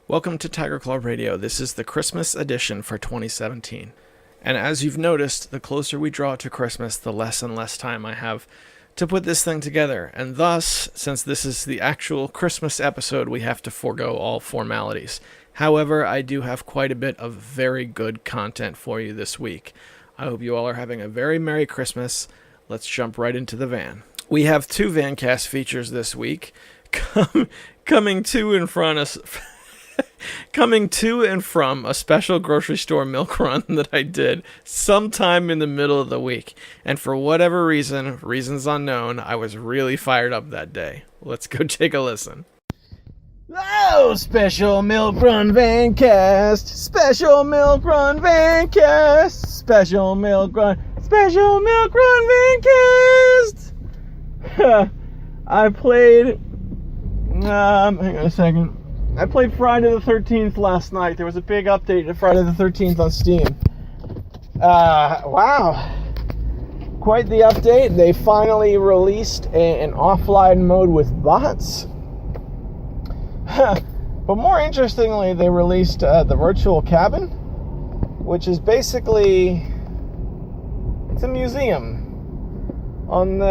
Welcome to Tiger Claw Radio. This is the Christmas edition for 2017. And as you've noticed, the closer we draw to Christmas, the less and less time I have to put this thing together. And thus, since this is the actual Christmas episode, we have to forego all formalities. However, I do have quite a bit of very good content for you this week. I hope you all are having a very Merry Christmas. Let's jump right into the van. We have two Vancast features this week. Coming to and from a special grocery store milk run that I did sometime in the middle of the week. And for whatever reasons unknown, I was really fired up that day. Let's go take a listen. Oh, special milk run Vancast, special milk run Vancast, special milk run Vancast. I played, hang on a second. I played Friday the 13th last night. There was a big update to Friday the 13th on Steam. Wow. Quite the update. They finally released an offline mode with bots. But more interestingly, they released the virtual cabin, which is basically, it's a museum on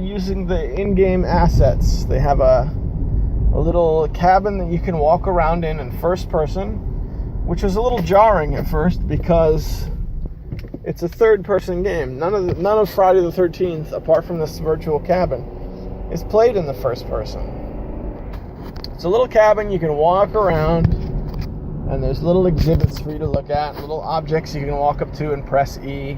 using the in-game assets. They have a little cabin that you can walk around in first person, which was a little jarring at first because it's a third-person game. None of Friday the 13th, apart from this virtual cabin, is played in the first person. It's a little cabin you can walk around, and there's little exhibits for you to look at, little objects you can walk up to and press E,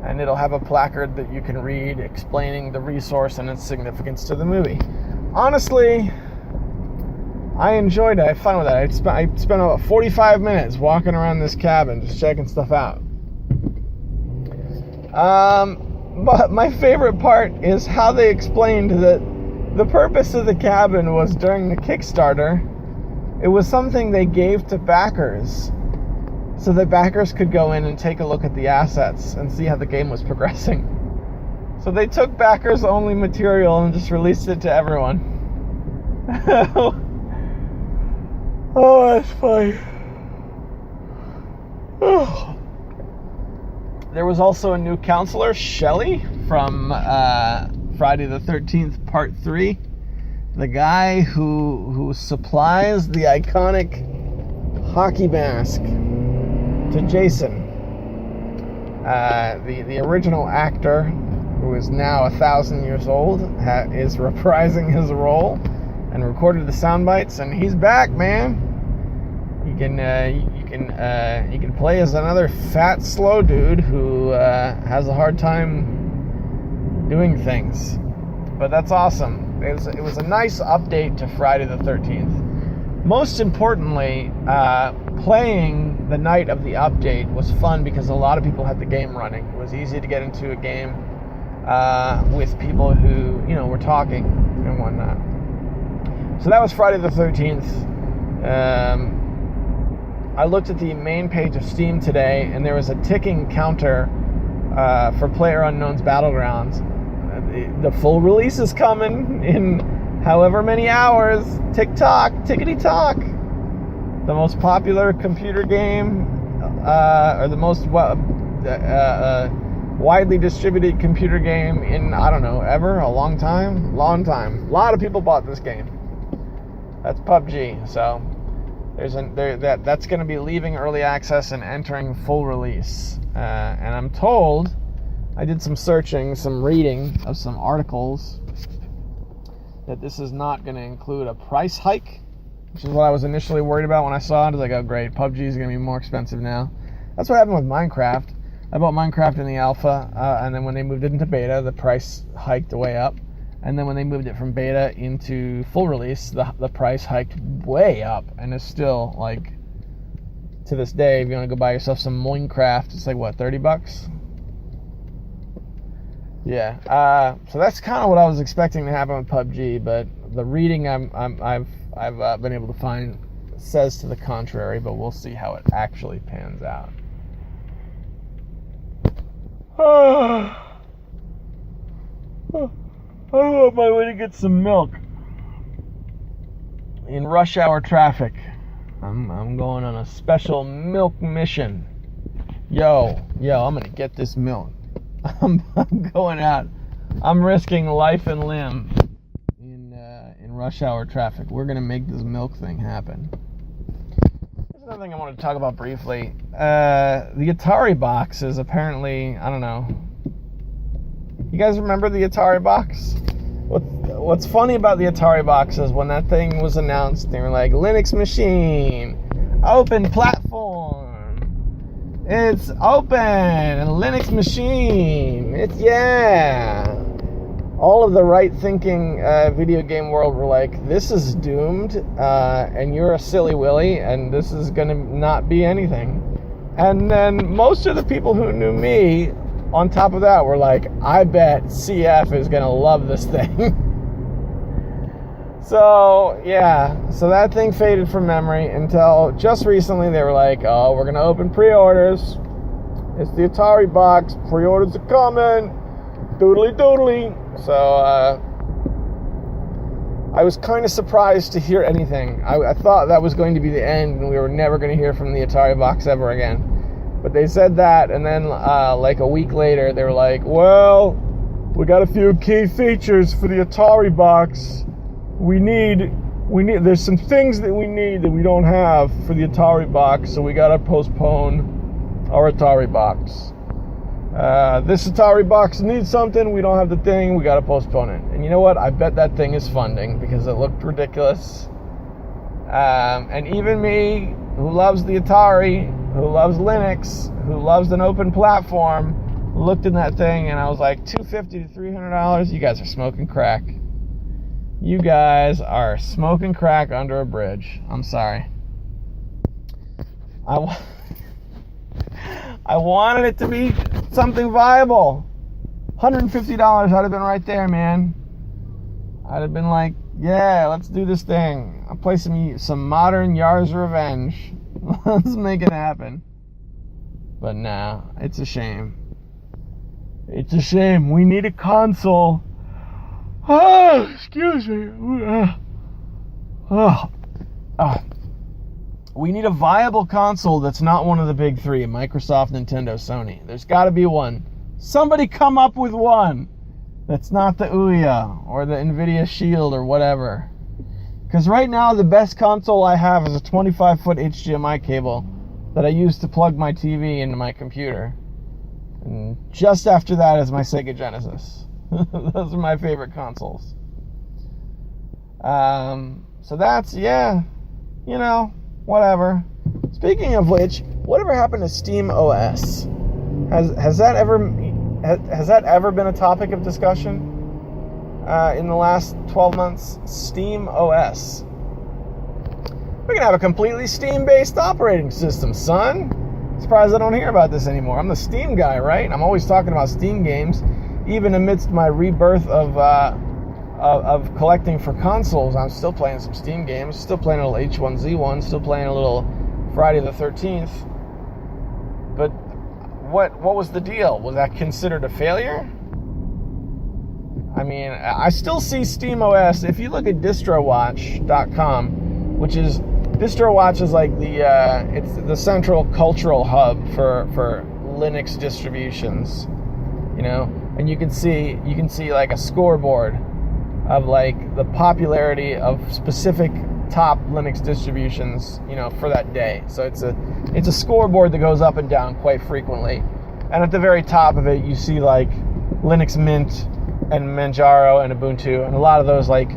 and it'll have a placard that you can read explaining the resource and its significance to the movie. Honestly, I enjoyed it. I had fun with it. I spent about 45 minutes walking around this cabin, just checking stuff out. But my favorite part is how they explained that the purpose of the cabin was during the Kickstarter. It was something they gave to backers so that backers could go in and take a look at the assets and see how the game was progressing. So they took backers-only material and just released it to everyone. Oh, that's funny. Oh. There was also a new counselor, Shelly, from Friday the 13th Part 3. The guy who supplies the iconic hockey mask to Jason. The original actor, who is now 1,000 years old, is reprising his role and recorded the sound bites, and he's back, man. You can play as another fat, slow dude who has a hard time doing things, but that's awesome. It was a nice update to Friday the 13th. Most importantly, playing the night of the update was fun because a lot of people had the game running. It was easy to get into a game with people who, were talking and whatnot. So that was Friday the 13th. I looked at the main page of Steam today, and there was a ticking counter for PlayerUnknown's Battlegrounds. The full release is coming in however many hours. Tick-tock, tickety-tock. The most popular computer game, or the most widely distributed computer game in, I don't know, ever? A long time? Long time. A lot of people bought this game. That's PUBG, so that's going to be leaving early access and entering full release. And I'm told, I did some searching, some reading of some articles, that this is not going to include a price hike, which is what I was initially worried about when I saw it. I was like, oh great, PUBG is going to be more expensive now. That's what happened with Minecraft. I bought Minecraft in the alpha, and then when they moved it into beta, the price hiked way up. And then when they moved it from beta into full release, the price hiked way up, and it's still, like, to this day, if you want to go buy yourself some Minecraft, it's like, what, $30? Yeah, so that's kind of what I was expecting to happen with PUBG, but the reading I've been able to find says to the contrary, but we'll see how it actually pans out. I'm on my way to get some milk in rush hour traffic. I'm going on a special milk mission. Yo, I'm gonna get this milk. I'm going out. I'm risking life and limb in rush hour traffic. We're gonna make this milk thing happen. There's another thing I wanted to talk about briefly. The Atari Box is apparently, I don't know. You guys remember the Atari Box? What's funny about the Atari Box is when that thing was announced, they were like, Linux machine, open platform, it's open, and Linux machine, it's yeah. All of the right-thinking video game world were like, this is doomed, and you're a silly willy, and this is going to not be anything. And then most of the people who knew me, on top of that, were like, I bet CF is going to love this thing. So, yeah. So that thing faded from memory until just recently they were like, oh, we're going to open pre-orders. It's the Atari Box. Pre-orders are coming. Doodly doodly. So, I was kind of surprised to hear anything. I thought that was going to be the end and we were never going to hear from the Atari Box ever again. But they said that, and then like a week later, they were like, well, we got a few key features for the Atari Box. We need, there's some things that we need that we don't have for the Atari Box, so we got to postpone our Atari Box. This Atari Box needs something, we don't have the thing, we got to postpone it. And you know what? I bet that thing is funding, because it looked ridiculous. And even me, who loves the Atari, who loves Linux, who loves an open platform, looked in that thing and I was like, $250 to $300? You guys are smoking crack. You guys are smoking crack under a bridge. I'm sorry. I wanted it to be something viable. $150, I'd have been right there, man. I'd have been like, yeah, let's do this thing. I'll play some modern Yar's Revenge. Let's make it happen. But nah, it's a shame. It's a shame. We need a console. Oh, excuse me. We need a viable console that's not one of the big three, Microsoft, Nintendo, Sony. There's got to be one. Somebody come up with one that's not the Ouya or the Nvidia Shield or whatever. Because right now, the best console I have is a 25-foot HDMI cable that I use to plug my TV into my computer. And just after that is my Sega Genesis. Those are my favorite consoles. So that's, yeah, you know, whatever. Speaking of which, whatever happened to Steam OS? Has that ever been a topic of discussion in the last 12 months? Steam OS. We're gonna have a completely Steam-based operating system, son. Surprised I don't hear about this anymore. I'm the Steam guy, right? I'm always talking about Steam games. Even amidst my rebirth of collecting for consoles, I'm still playing some Steam games. Still playing a little H1Z1. Still playing a little Friday the 13th. But what was the deal? Was that considered a failure? I mean, I still see SteamOS. If you look at distrowatch.com, which is DistroWatch is like it's the central cultural hub for Linux distributions, you know, and you can see like a scoreboard of like the popularity of specific top Linux distributions, you know, for that day. So it's a scoreboard that goes up and down quite frequently, and at the very top of it you see like Linux Mint and Manjaro and Ubuntu and a lot of those like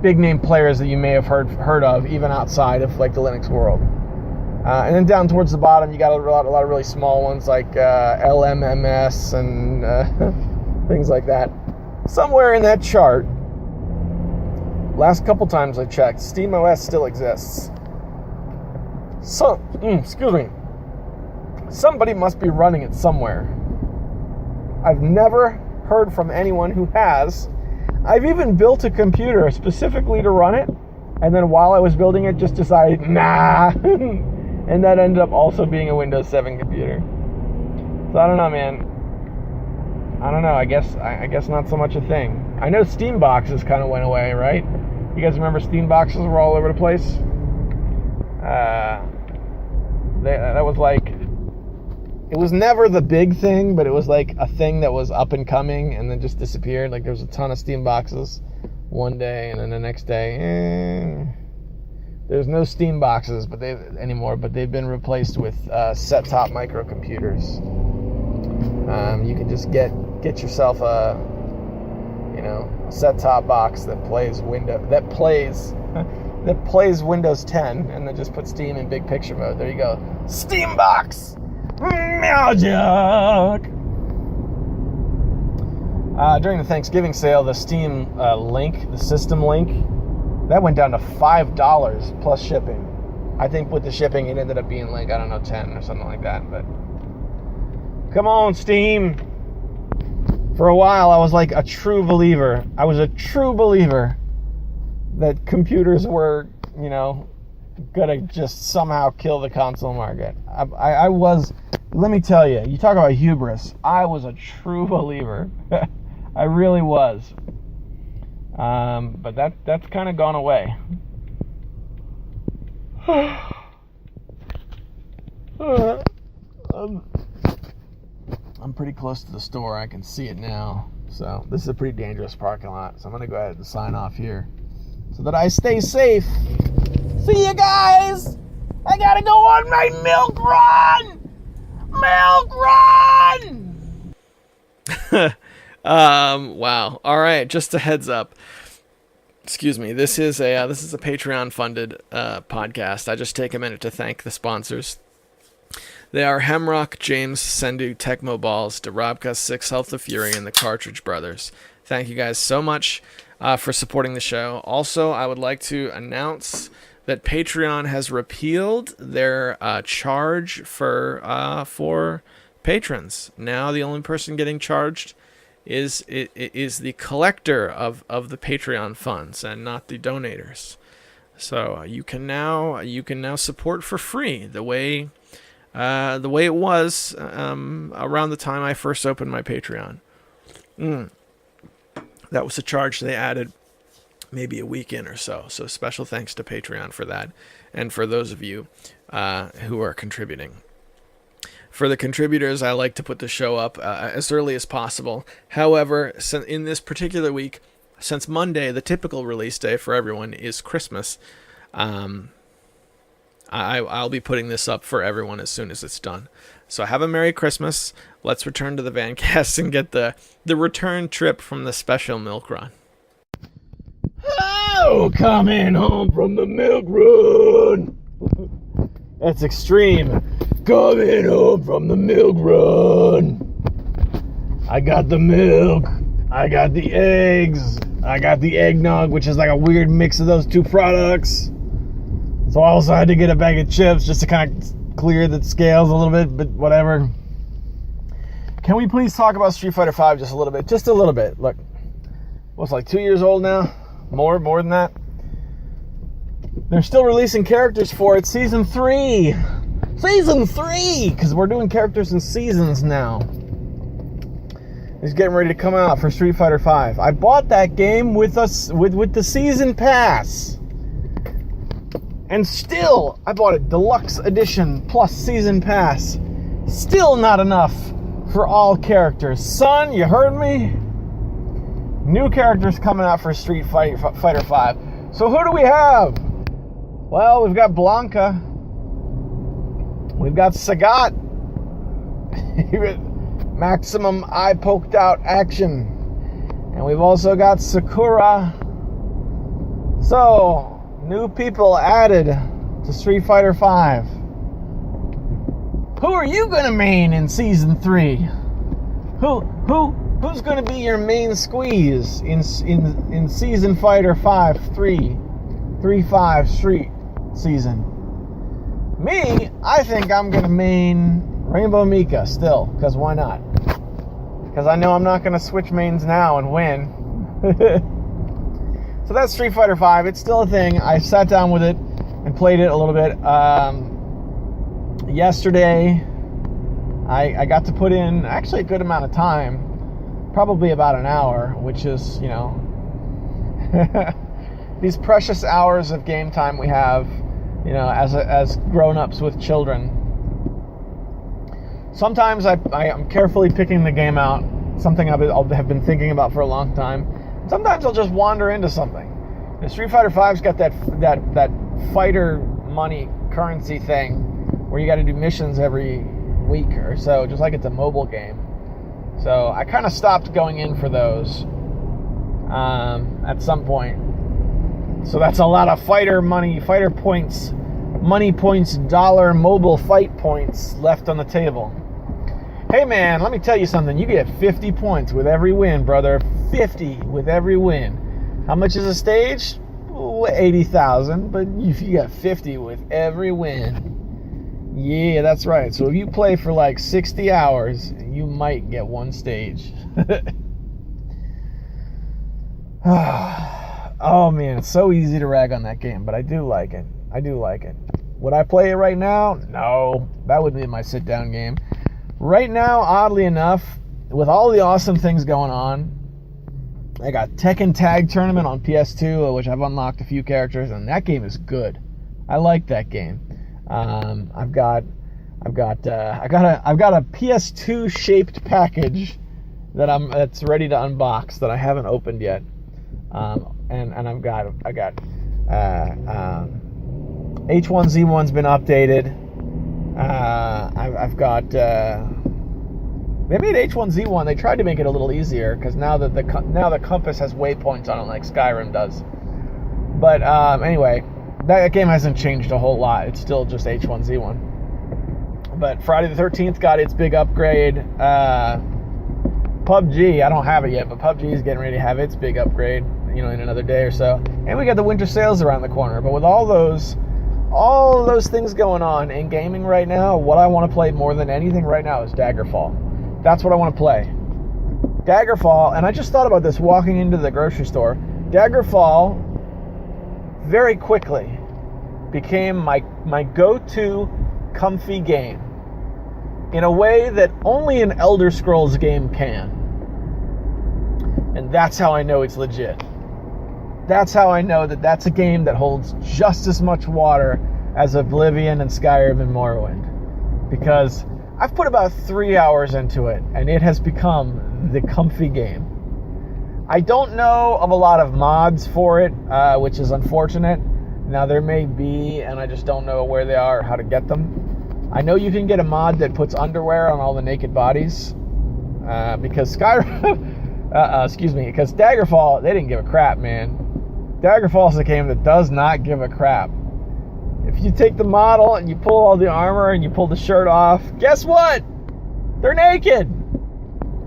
big name players that you may have heard of even outside of like the Linux world. And then down towards the bottom you got a lot of really small ones like LMMS and things like that. Somewhere in that chart, last couple times I checked, SteamOS still exists. So, excuse me. Somebody must be running it somewhere. I've never heard from anyone who has. I've even built a computer specifically to run it, and then while I was building it, just decided, nah, and that ended up also being a Windows 7 computer. So I don't know, man. I don't know. I guess not so much a thing. I know Steam boxes kind of went away, right? You guys remember Steam boxes were all over the place? That was like, it was never the big thing, but it was like a thing that was up and coming and then just disappeared. Like there was a ton of Steam boxes one day, and then the next day, there's no Steam boxes anymore, but they've been replaced with set-top microcomputers. You can just get yourself a set-top box that plays Windows 10, and then just put Steam in big picture mode. There you go, Steam box magic. During the Thanksgiving sale, the Steam link, the system link, that went down to $5 plus shipping. I think with the shipping, it ended up being like, I don't know, 10 or something like that. But come on, Steam. For a while, I was like a true believer. I was a true believer that computers were, gonna just somehow kill the console market. I was, let me tell you, you talk about hubris. I was a true believer. I really was. But that's kind of gone away. I'm pretty close to the store. I can see it now. So this is a pretty dangerous parking lot. So I'm going to go ahead and sign off here so that I stay safe. See you guys. I got to go on my milk run. Milk run. Wow. All right. Just a heads up. Excuse me. This is a Patreon funded podcast. I just take a minute to thank the sponsors. They are Hemrock, James, Sendu, Tecmo Balls, Darabka, Six Health of Fury, and the Cartridge Brothers. Thank you guys so much for supporting the show. Also, I would like to announce that Patreon has repealed their charge for patrons. Now the only person getting charged is the collector of the Patreon funds and not the donators. So you can now support for free the way it was around the time I first opened my Patreon. That was a charge they added maybe a week in or so. So special thanks to Patreon for that, and for those of you who are contributing. For the contributors, I like to put the show up as early as possible. However, in this particular week, since Monday, the typical release day for everyone, is Christmas, I'll be putting this up for everyone as soon as it's done. So have a Merry Christmas. Let's return to the Vancast and get the return trip from the special milk run. Oh, coming home from the milk run. That's extreme. Coming home from the milk run. I got the milk. I got the eggs. I got the eggnog, which is like a weird mix of those two products. So I also had to get a bag of chips just to kind of clear the scales a little bit, but whatever. Can we please talk about Street Fighter V just a little bit? Just a little bit. Look, what's like 2 years old now? More than that? They're still releasing characters for it. Season 3! Season 3! Because we're doing characters in seasons now. It's getting ready to come out for Street Fighter V. I bought that game with the season pass. And still, I bought a deluxe edition plus season pass. Still not enough for all characters. Son, you heard me? New characters coming out for Street Fighter V. So who do we have? Well, we've got Blanca. We've got Sagat. Maximum eye poked out action. And we've also got Sakura. So, new people added to Street Fighter V. Who are you gonna main in Season 3? Who's gonna be your main squeeze in Season Fighter 5 3-5 Street Season? Me, I think I'm gonna main Rainbow Mika still, because why not? Because I know I'm not gonna switch mains now and win. So that's Street Fighter V. It's still a thing. I sat down with it and played it a little bit. Yesterday, I got to put in actually a good amount of time, probably about an hour, which is, these precious hours of game time we have, as grown-ups with children. Sometimes I'm carefully picking the game out, something I'll have been thinking about for a long time. Sometimes I'll just wander into something. Street Fighter V's got that fighter money currency thing where you got to do missions every week or so, just like it's a mobile game. So I kind of stopped going in for those at some point. So that's a lot of fighter money, fighter points, money points, dollar mobile fight points left on the table. Hey man, let me tell you something. You get 50 points with every win, brother. 50 with every win. How much is a stage? 80,000, but if you got 50 with every win. Yeah, that's right. So if you play for like 60 hours, you might get one stage. Oh man, it's so easy to rag on that game, but I do like it. Would I play it right now? No, that would be my sit-down game. Right now, oddly enough, with all the awesome things going on, I got Tekken Tag Tournament on PS2, which I've unlocked a few characters, and that game is good. I like that game. I've got a PS2 shaped package that's ready to unbox that I haven't opened yet, and I've got H1Z1's been updated. I've got they made H1Z1. They tried to make it a little easier because now the compass has waypoints on it like Skyrim does. But anyway, that game hasn't changed a whole lot. It's still just H1Z1. But Friday the 13th got its big upgrade. PUBG, I don't have it yet, but PUBG is getting ready to have its big upgrade, in another day or so. And we got the winter sales around the corner. But with all those things going on in gaming right now, what I want to play more than anything right now is Daggerfall. That's what I want to play. Daggerfall, and I just thought about this walking into the grocery store. Daggerfall very quickly became my go-to comfy game in a way that only an Elder Scrolls game can. And that's how I know it's legit. That's how I know that that's a game that holds just as much water as Oblivion and Skyrim and Morrowind. Because I've put about 3 hours into it, and it has become the comfy game. I don't know of a lot of mods for it, which is unfortunate. Now, there may be, and I just don't know where they are or how to get them. I know you can get a mod that puts underwear on all the naked bodies, because because Daggerfall, they didn't give a crap, man. Daggerfall is a game that does not give a crap. If you take the model and you pull all the armor and you pull the shirt off, guess what? They're naked.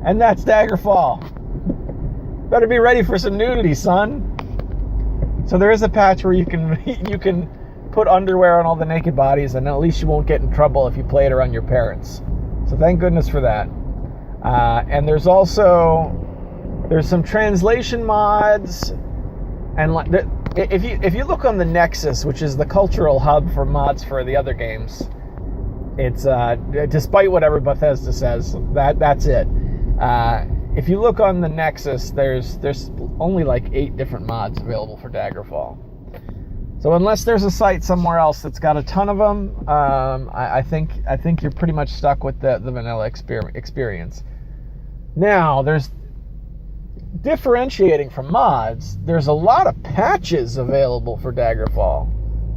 And that's Daggerfall. Better be ready for some nudity, son. So there is a patch where you can put underwear on all the naked bodies, and at least you won't get in trouble if you play it around your parents. So thank goodness for that. And there's some translation mods, and if you look on the Nexus, which is the cultural hub for mods for the other games, it's despite whatever Bethesda says, that's it. If you look on the Nexus, there's only like 8 different mods available for Daggerfall. So unless there's a site somewhere else that's got a ton of them, I think you're pretty much stuck with the vanilla experience. Now, there's differentiating from mods. There's a lot of patches available for Daggerfall.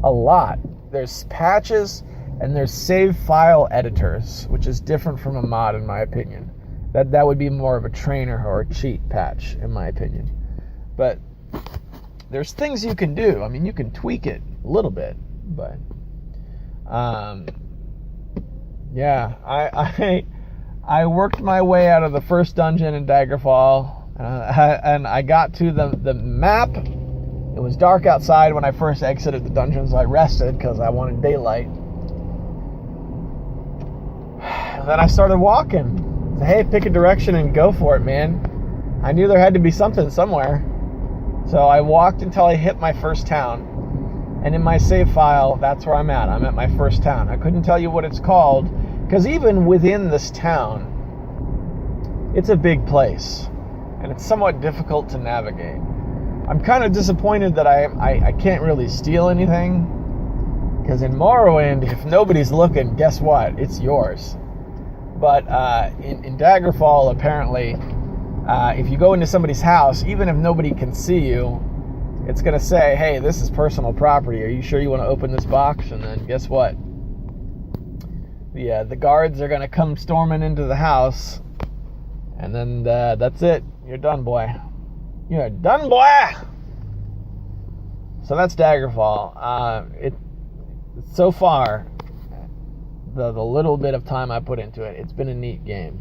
A lot. There's patches and there's save file editors, which is different from a mod in my opinion. That would be more of a trainer or a cheat patch in my opinion. But there's things you can do. I mean, you can tweak it a little bit, but yeah, I worked my way out of the first dungeon in Daggerfall, and I got to the map. It was dark outside when I first exited the dungeon, so I rested because I wanted daylight. And then I started walking. Hey, pick a direction and go for it, man. I knew there had to be something somewhere. So I walked until I hit my first town. And in my save file, that's where I'm at. I'm at my first town. I couldn't tell you what it's called, because even within this town, it's a big place. And it's somewhat difficult to navigate. I'm kind of disappointed that I can't really steal anything, because in Morrowind, if nobody's looking, guess what? It's yours. But in Daggerfall, apparently, if you go into somebody's house, even if nobody can see you, it's going to say, hey, this is personal property. Are you sure you want to open this box? And then guess what? The guards are going to come storming into the house. And then that's it. You're done, boy. You're done, boy! So that's Daggerfall. So far, the little bit of time I put into it, it's been a neat game.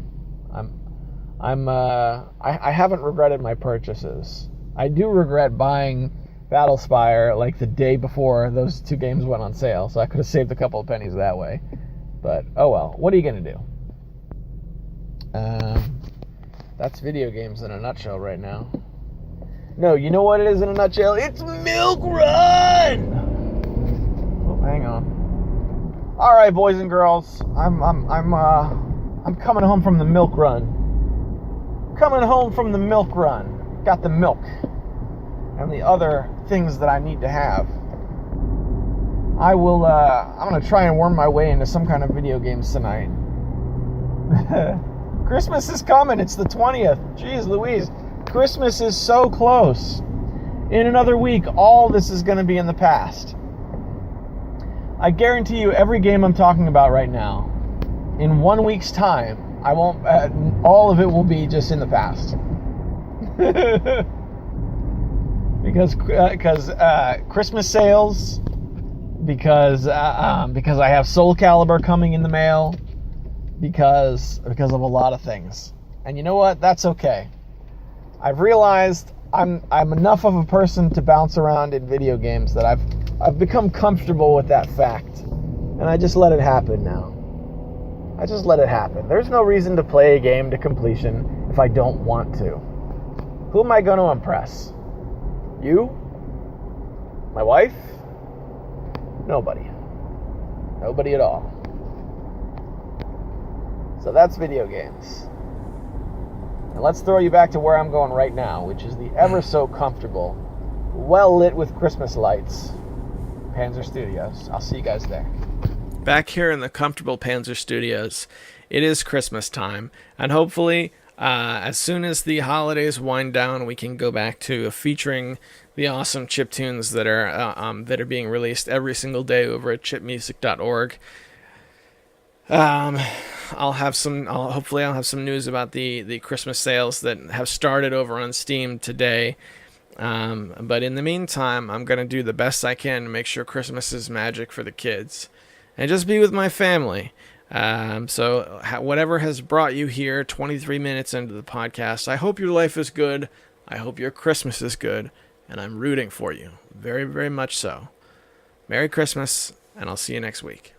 I haven't regretted my purchases. I do regret buying Battlespire like the day before those two games went on sale, so I could have saved a couple of pennies that way. But oh well, what are you gonna do? That's video games in a nutshell right now. No, you know what it is in a nutshell? It's Milk Run. Oh, hang on. All right, boys and girls, I'm coming home from the Milk Run. Coming home from the Milk Run. Got the milk and the other things that I need to have. I'm gonna try and worm my way into some kind of video games tonight. Christmas is coming. It's the 20th. Jeez Louise. Christmas is so close. In another week, all this is going to be in the past. I guarantee you every game I'm talking about right now, in 1 week's time, I won't. All of it will be just in the past. because Christmas sales, because I have Soul Calibur coming in the mail, because of a lot of things. And you know what? That's okay. I've realized I'm enough of a person to bounce around in video games that I've become comfortable with that fact, and I just let it happen now. I just let it happen. There's no reason to play a game to completion if I don't want to. Who am I going to impress? You? My wife? Nobody. Nobody at all. So that's video games. And let's throw you back to where I'm going right now, which is the ever so comfortable, well lit with Christmas lights, Panzer Studios. I'll see you guys there. Back here in the comfortable Panzer Studios, it is Christmas time, and hopefully, as soon as the holidays wind down, we can go back to featuring the awesome chip tunes that are being released every single day over at chipmusic.org. Hopefully I'll have some news about the Christmas sales that have started over on Steam today. But in the meantime, I'm going to do the best I can to make sure Christmas is magic for the kids and just be with my family. So whatever has brought you here 23 minutes into the podcast, I hope your life is good. I hope your Christmas is good. And I'm rooting for you. Very, very much so. Merry Christmas, and I'll see you next week.